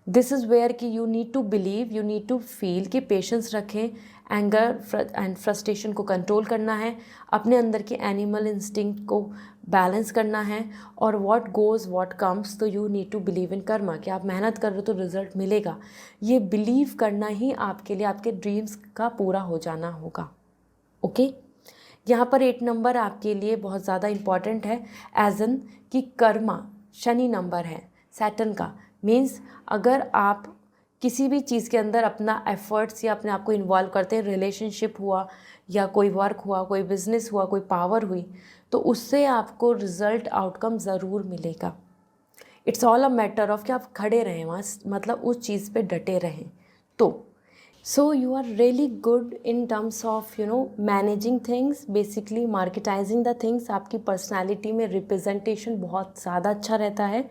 दिस इज़ वेयर कि you need to believe, you need to feel कि पेशेंस रखें, एंगर एंड फ्रस्ट्रेशन को कंट्रोल करना है, अपने अंदर के एनिमल इंस्टिंक्ट को बैलेंस करना है, और व्हाट गोज़ व्हाट कम्स। तो you need to believe in karma, कि आप मेहनत कर रहे हो तो रिजल्ट मिलेगा। ये बिलीव करना ही आपके लिए आपके ड्रीम्स का पूरा हो जाना होगा। ओके, यहाँ पर 8 नंबर आपके लिए बहुत ज़्यादा इम्पॉर्टेंट है, एज एन कि कर्मा शनि नंबर है सैटर्न का। मीन्स अगर आप किसी भी चीज़ के अंदर अपना एफर्ट्स या अपने आप को इन्वॉल्व करते हैं, रिलेशनशिप हुआ या कोई वर्क हुआ, कोई बिजनेस हुआ, कोई पावर हुई, तो उससे आपको रिजल्ट आउटकम ज़रूर मिलेगा। It's all a matter of कि आप खड़े रहें वहाँ, मतलब उस चीज़ पे डटे रहें। तो so you are really good in terms of managing things, basically marketising the things. आपकी पर्सनैलिटी में रिप्रेजेंटेशन बहुत ज़्यादा अच्छा रहता है।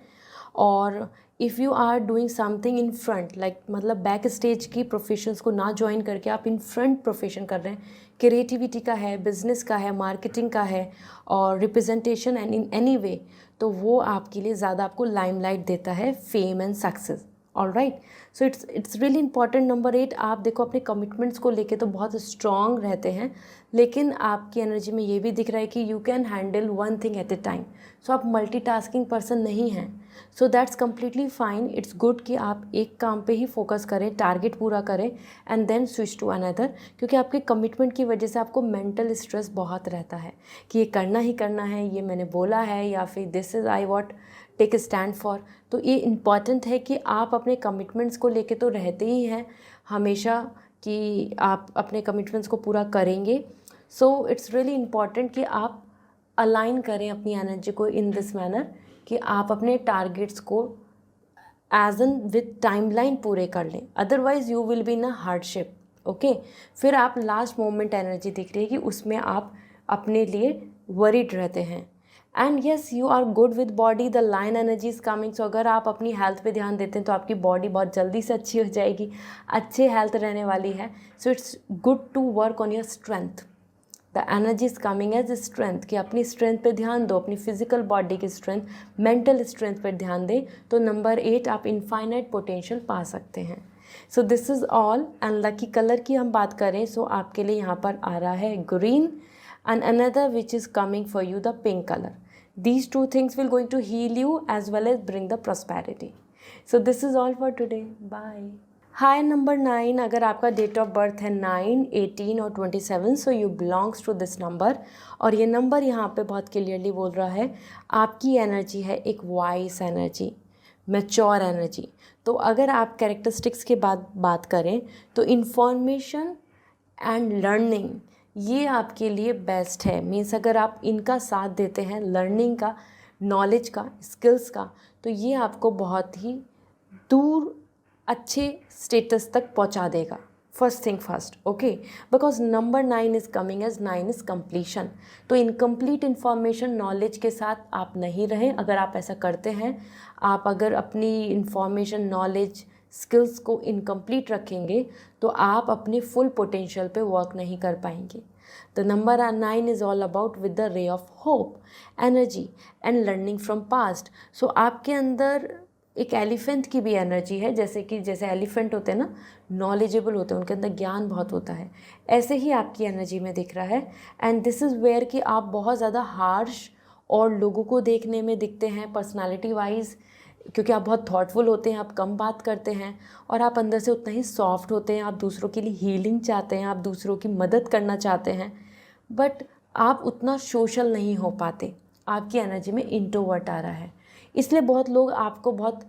और if you are doing something in front, like मतलब बैक स्टेज की प्रोफेशंस को ना ज्वाइन करके आप इन फ्रंट प्रोफेशन कर रहे हैं, क्रिएटिविटी का है, बिजनेस का है, मार्केटिंग का है, और रिप्रेजेंटेशन एंड इन एनी वे, तो वो आपके लिए ज़्यादा आपको लाइमलाइट देता है, fame and success. All right, so it's really important. Number 8, आप देखो अपने कमिटमेंट्स को लेके तो बहुत स्ट्रॉन्ग रहते हैं, लेकिन आपकी एनर्जी में ये भी दिख रहा है कि you can handle one thing at a time. So आप मल्टीटास्किंग पर्सन नहीं हैं, so that's completely fine. It's good कि आप एक काम पे ही फोकस करें, टारगेट पूरा करें, and then switch to another, क्योंकि आपके कमिटमेंट की वजह से आपको मेंटल स्ट्रेस बहुत रहता है कि ये करना ही करना है, ये मैंने बोला है, या फिर this is I what take stand for. तो ये इम्पॉर्टेंट है कि आप अपने कमिटमेंट्स को लेके तो रहते ही हैं हमेशा कि आप अपने कमिटमेंट्स को पूरा करेंगे। सो इट्स रियली इम्पॉर्टेंट कि आप अलाइन करें अपनी एनर्जी को इन दिस मैनर कि आप अपने टारगेट्स को एज एन विथ टाइमलाइन पूरे कर लें, otherwise you will be in a hardship. Okay, फिर आप लास्ट मोमेंट एनर्जी दिख रही है कि उसमें आप अपने लिए वरीड रहते हैं, and yes you are good with body, the line energy is coming. So अगर आप अपनी हेल्थ पे ध्यान देते हैं तो आपकी बॉडी बहुत जल्दी से अच्छी हो जाएगी, अच्छे हेल्थ रहने वाली है। So it's good to work on your strength. The energy is coming as strength, कि अपनी स्ट्रेंथ पे ध्यान दो, अपनी फिजिकल बॉडी की स्ट्रेंथ, मेंटल स्ट्रेंथ पर ध्यान दें, तो नंबर 8 आप इनफाइनाइट पोटेंशियल पा सकते हैं। So this is all. And lucky colour की हम बात करें, सो आपके लिए यहाँ पर आ रहा है green, and another which is coming for you the pink colour. These two things will going to heal you as well as bring the prosperity. So this is all for today. Bye. Hi number 9, अगर आपका date of birth है 9, 18 और 27, so you belongs to this number. और ये number यहाँ पे बहुत clearly बोल रहा है आपकी एनर्जी है एक वाइस एनर्जी, मैच्योर एनर्जी। तो अगर आप कैरेक्टरिस्टिक्स के बाद बात करें तो इंफॉर्मेशन एंड लर्निंग ये आपके लिए बेस्ट है। मीन्स अगर आप इनका साथ देते हैं, लर्निंग का, नॉलेज का, स्किल्स का, तो ये आपको बहुत ही दूर अच्छे स्टेटस तक पहुंचा देगा। First thing first, okay, because number 9 is coming as 9 is completion. तो इनकम्प्लीट इन्फॉर्मेशन नॉलेज के साथ आप नहीं रहें। अगर आप ऐसा करते हैं, आप अगर अपनी इन्फॉर्मेशन नॉलेज स्किल्स को इनकम्प्लीट रखेंगे तो आप अपने फुल पोटेंशियल पे वर्क नहीं कर पाएंगे। तो number 9 is all about with the ray of hope, energy and learning from past. So आपके अंदर एक एलिफेंट की भी एनर्जी है, जैसे एलिफेंट होते हैं ना, नॉलेजेबल होते हैं, उनके अंदर ज्ञान बहुत होता है, ऐसे ही आपकी एनर्जी में दिख रहा है। एंड दिस इज़ वेयर कि आप बहुत ज़्यादा हार्श और लोगों को देखने में दिखते हैं पर्सनालिटी वाइज, क्योंकि आप बहुत थॉटफुल होते हैं, आप कम बात करते हैं, और आप अंदर से उतना ही सॉफ्ट होते हैं। आप दूसरों के लिए हीलिंग चाहते हैं, आप दूसरों की मदद करना चाहते हैं, बट आप उतना सोशल नहीं हो पाते। आपकी एनर्जी में इंट्रोवर्ट आ रहा है, इसलिए बहुत लोग आपको बहुत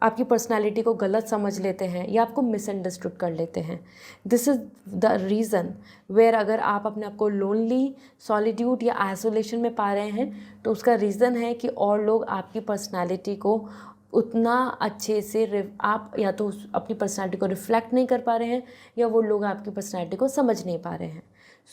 आपकी पर्सनालिटी को गलत समझ लेते हैं या आपको मिसअंडरस्टूड कर लेते हैं। This is the reason where अगर आप अपने आप को लोनली, सॉलिट्यूड या आइसोलेशन में पा रहे हैं, तो उसका रीज़न है कि और लोग आपकी पर्सनालिटी को उतना अच्छे से आप या तो अपनी पर्सनालिटी को रिफ्लेक्ट नहीं कर पा रहे हैं, या वो लोग आपकी पर्सनालिटी को समझ नहीं पा रहे हैं।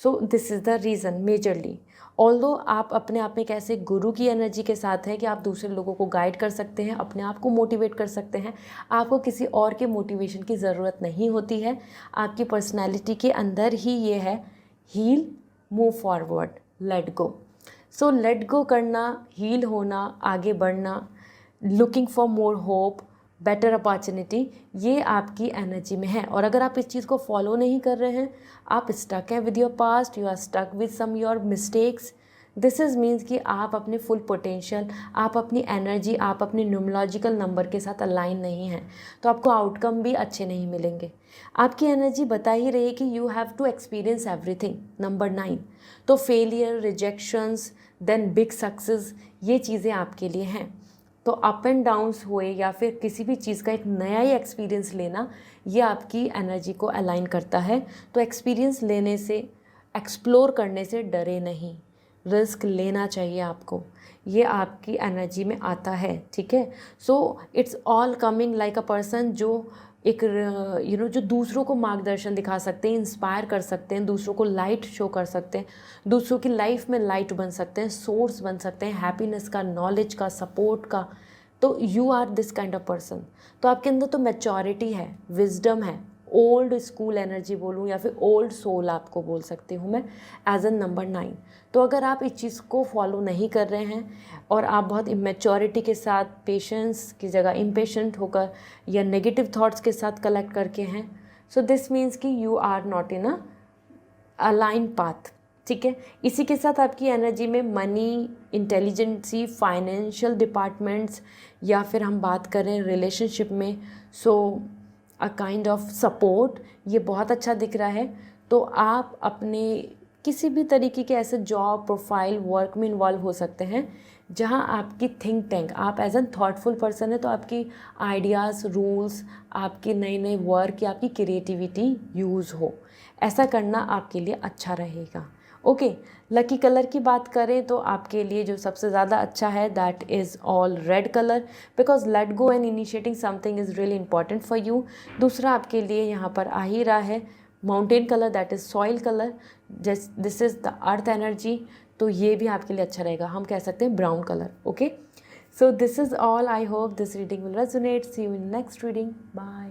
So this is the reason majorly. Although आप अपने आप में एक ऐसे गुरु की एनर्जी के साथ हैं कि आप दूसरे लोगों को गाइड कर सकते हैं, अपने आप को मोटिवेट कर सकते हैं। आपको किसी और के मोटिवेशन की ज़रूरत नहीं होती है। आपकी पर्सनैलिटी के अंदर ही ये है, heal, move forward, let go. So let go करना, हील होना, आगे बढ़ना, looking for more hope, better opportunity, ये आपकी एनर्जी में है। और अगर आप इस चीज़ को फॉलो नहीं कर रहे हैं, आप स्टक है with your past, you are stuck with some your mistakes, this is means कि आप अपने फुल पोटेंशियल, आप अपनी एनर्जी, आप अपने न्यूमरोलॉजिकल नंबर के साथ अलाइन नहीं हैं, तो आपको आउटकम भी अच्छे नहीं मिलेंगे। आपकी एनर्जी बता ही रही है कि you have to experience everything, number 9। तो failure, rejections, then big success, ये चीज़ें आपके लिए हैं। तो अप एंड डाउन्स हुए या फिर किसी भी चीज़ का एक नया ही एक्सपीरियंस लेना, ये आपकी एनर्जी को अलाइन करता है। तो एक्सपीरियंस लेने से, एक्सप्लोर करने से डरे नहीं, रिस्क लेना चाहिए आपको, ये आपकी एनर्जी में आता है, ठीक है। So it's all coming like a person जो एक जो दूसरों को मार्गदर्शन दिखा सकते हैं, इंस्पायर कर सकते हैं, दूसरों को लाइट शो कर सकते हैं, दूसरों की लाइफ में लाइट बन सकते हैं, सोर्स बन सकते हैं हैप्पीनेस का, नॉलेज का, सपोर्ट का। तो you are this kind of person. तो आपके अंदर तो मैच्योरिटी है, विजडम है, ओल्ड स्कूल एनर्जी बोलूँ या फिर ओल्ड सोल आपको बोल सकती हूँ मैं, एज एन नंबर 9। तो अगर आप इस चीज़ को फॉलो नहीं कर रहे हैं और आप बहुत इमेच्योरिटी के साथ, पेशेंस की जगह इम्पेशेंट होकर या नेगेटिव थॉट्स के साथ कलेक्ट करके हैं, सो दिस मीन्स कि you are not in a align path, ठीक है। इसी के साथ आपकी एनर्जी में मनी, इंटेलिजेंसी, फाइनेंशियल डिपार्टमेंट्स, या फिर हम बात करें रिलेशनशिप में, सो अ काइंड ऑफ सपोर्ट, ये बहुत अच्छा दिख रहा है। तो आप अपने किसी भी तरीके के ऐसे जॉब, प्रोफाइल, वर्क में इन्वॉल्व हो सकते हैं जहां आपकी थिंक टैंक, आप एज एन थॉटफुल पर्सन है, तो आपकी आइडियाज़, रूल्स, आपकी नई नई वर्क या आपकी क्रिएटिविटी यूज़ हो, ऐसा करना आपके लिए अच्छा रहेगा। ओके, लकी कलर की बात करें तो आपके लिए जो सबसे ज़्यादा अच्छा है, that is all red colour, because let go and initiating something is really important for you. दूसरा आपके लिए यहाँ पर आ ही रहा है mountain colour, that is soil colour, this is the earth energy. तो ये भी आपके लिए अच्छा रहेगा, हम कह सकते हैं brown colour. Okay, so this is all, I hope this reading will resonate, see you in next reading, bye.